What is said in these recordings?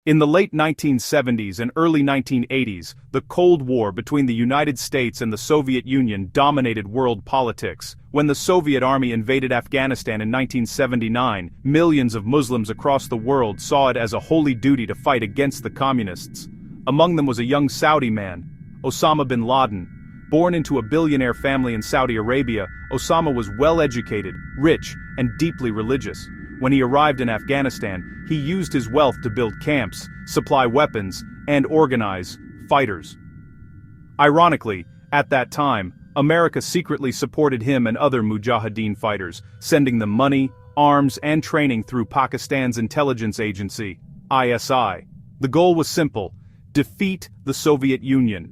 In the late 1970s and early 1980s, the Cold War between the United States and the Soviet Union dominated world politics. When the Soviet army invaded Afghanistan in 1979, millions of Muslims across the world saw it as a holy duty to fight against the communists. Among them was a young Saudi man, Osama bin Laden. Born into a billionaire family in Saudi Arabia, Osama was well-educated, rich, and deeply religious. When he arrived in Afghanistan, he used his wealth to build camps, supply weapons, and organize fighters. Ironically, at that time, America secretly supported him and other Mujahideen fighters, sending them money, arms, and training through Pakistan's intelligence agency, ISI. The goal was simple: defeat the Soviet Union.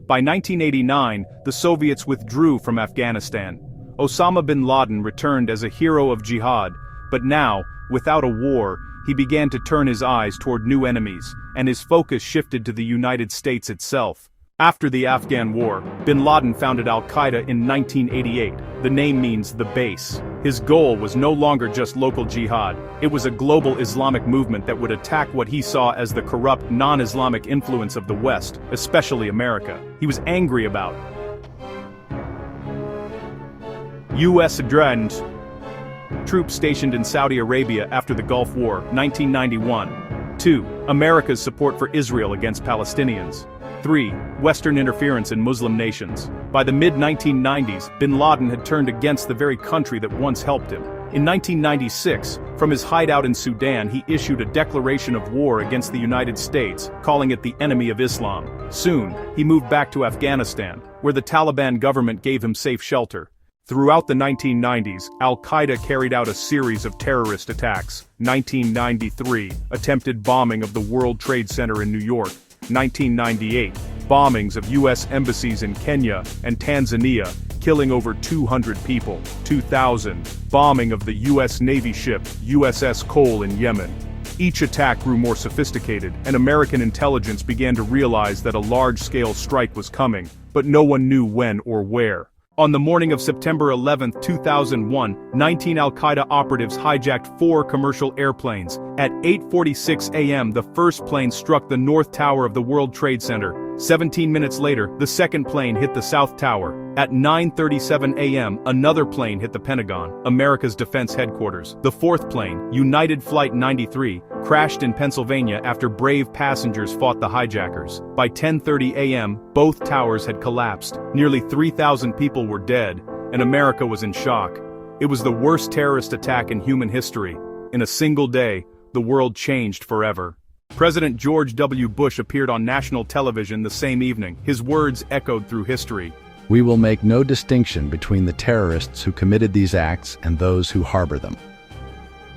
By 1989, the Soviets withdrew from Afghanistan. Osama bin Laden returned as a hero of jihad, but now, without a war, he began to turn his eyes toward new enemies, and his focus shifted to the United States itself. After the Afghan War, bin Laden founded Al-Qaeda in 1988. The name means the base. His goal was no longer just local jihad. It was a global Islamic movement that would attack what he saw as the corrupt, non-Islamic influence of the West, especially America. He was angry about U.S. drones. Troops stationed in Saudi Arabia after the Gulf War, 1991. 2. America's support for Israel against Palestinians. 3. Western interference in Muslim nations. By the mid-1990s, bin Laden had turned against the very country that once helped him. In 1996, from his hideout in Sudan, he issued a declaration of war against the United States, calling it the enemy of Islam. Soon, he moved back to Afghanistan, where the Taliban government gave him safe shelter. Throughout the 1990s, Al-Qaeda carried out a series of terrorist attacks. 1993, attempted bombing of the World Trade Center in New York. 1998, bombings of U.S. embassies in Kenya and Tanzania, killing over 200 people. 2000, bombing of the U.S. Navy ship USS Cole in Yemen. Each attack grew more sophisticated, and American intelligence began to realize that a large-scale strike was coming, but no one knew when or where. On the morning of September 11, 2001, 19 Al-Qaeda operatives hijacked 4 commercial airplanes. At 8:46 a.m., the first plane struck the North Tower of the World Trade Center. 17 minutes later, the second plane hit the South Tower. At 9:37 a.m., another plane hit the Pentagon, America's defense headquarters. The fourth plane, United Flight 93, crashed in Pennsylvania after brave passengers fought the hijackers. By 10:30 a.m., both towers had collapsed. Nearly 3,000 people were dead, and America was in shock. It was the worst terrorist attack in human history. In a single day, the world changed forever. President George W. Bush appeared on national television the same evening. His words echoed through history. "We will make no distinction between the terrorists who committed these acts and those who harbor them."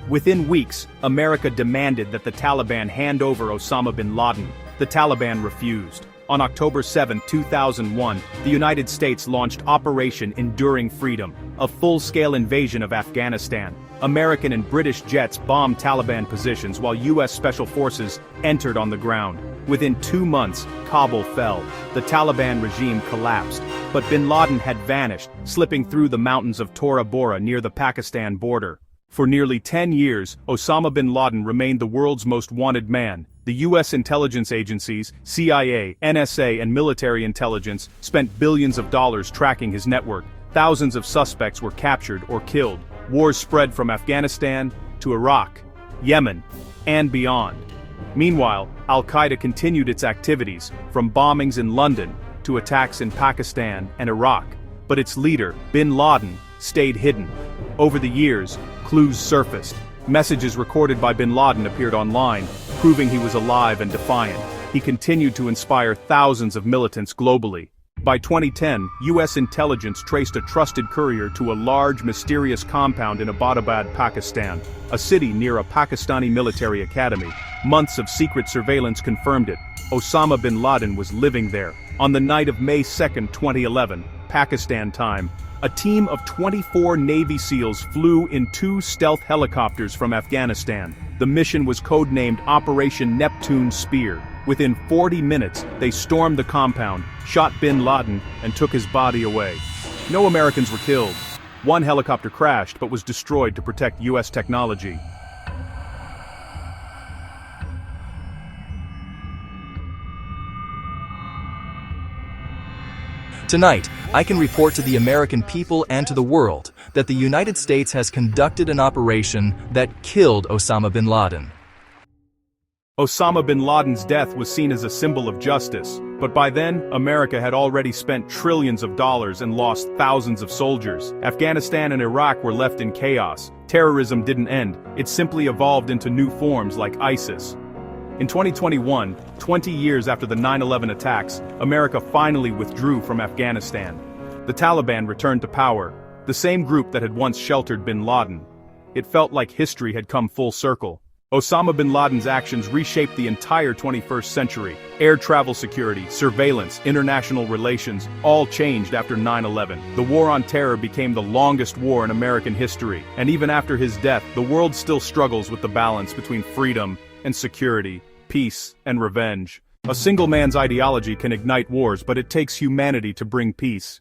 Within weeks, America demanded that the Taliban hand over Osama bin Laden. The Taliban refused. On October 7, 2001, the United States launched Operation Enduring Freedom, a full-scale invasion of Afghanistan. American and British jets bombed Taliban positions while U.S. Special Forces entered on the ground. Within 2 months, Kabul fell. The Taliban regime collapsed, but bin Laden had vanished, slipping through the mountains of Tora Bora near the Pakistan border. For nearly 10 years, Osama bin Laden remained the world's most wanted man. The U.S. intelligence agencies, CIA, NSA, and military intelligence spent billions of dollars tracking his network. Thousands of suspects were captured or killed. Wars spread from Afghanistan to Iraq, Yemen, and beyond. Meanwhile, Al-Qaeda continued its activities, from bombings in London to attacks in Pakistan and Iraq. But its leader, bin Laden, stayed hidden. Over the years, clues surfaced. Messages recorded by bin Laden appeared online, proving he was alive and defiant. He continued to inspire thousands of militants globally. By 2010, U.S. intelligence traced a trusted courier to a large, mysterious compound in Abbottabad, Pakistan, a city near a Pakistani military academy. Months of secret surveillance confirmed it. Osama bin Laden was living there. On the night of May 2, 2011, Pakistan time, a team of 24 Navy SEALs flew in 2 stealth helicopters from Afghanistan. The mission was codenamed Operation Neptune Spear. Within 40 minutes, they stormed the compound, shot bin Laden, and took his body away. No Americans were killed. One helicopter crashed but was destroyed to protect U.S. technology. Tonight, I can report to the American people and to the world that the United States has conducted an operation that killed Osama bin Laden. Osama bin Laden's death was seen as a symbol of justice, but by then, America had already spent trillions of dollars and lost thousands of soldiers. Afghanistan and Iraq were left in chaos. Terrorism didn't end, it simply evolved into new forms like ISIS. In 2021, 20 years after the 9/11 attacks, America finally withdrew from Afghanistan. The Taliban returned to power, the same group that had once sheltered bin Laden. It felt like history had come full circle. Osama bin Laden's actions reshaped the entire 21st century. Air travel security, surveillance, international relations, all changed after 9/11. The war on terror became the longest war in American history, and even after his death, the world still struggles with the balance between freedom and security, peace and revenge. A single man's ideology can ignite wars, but it takes humanity to bring peace.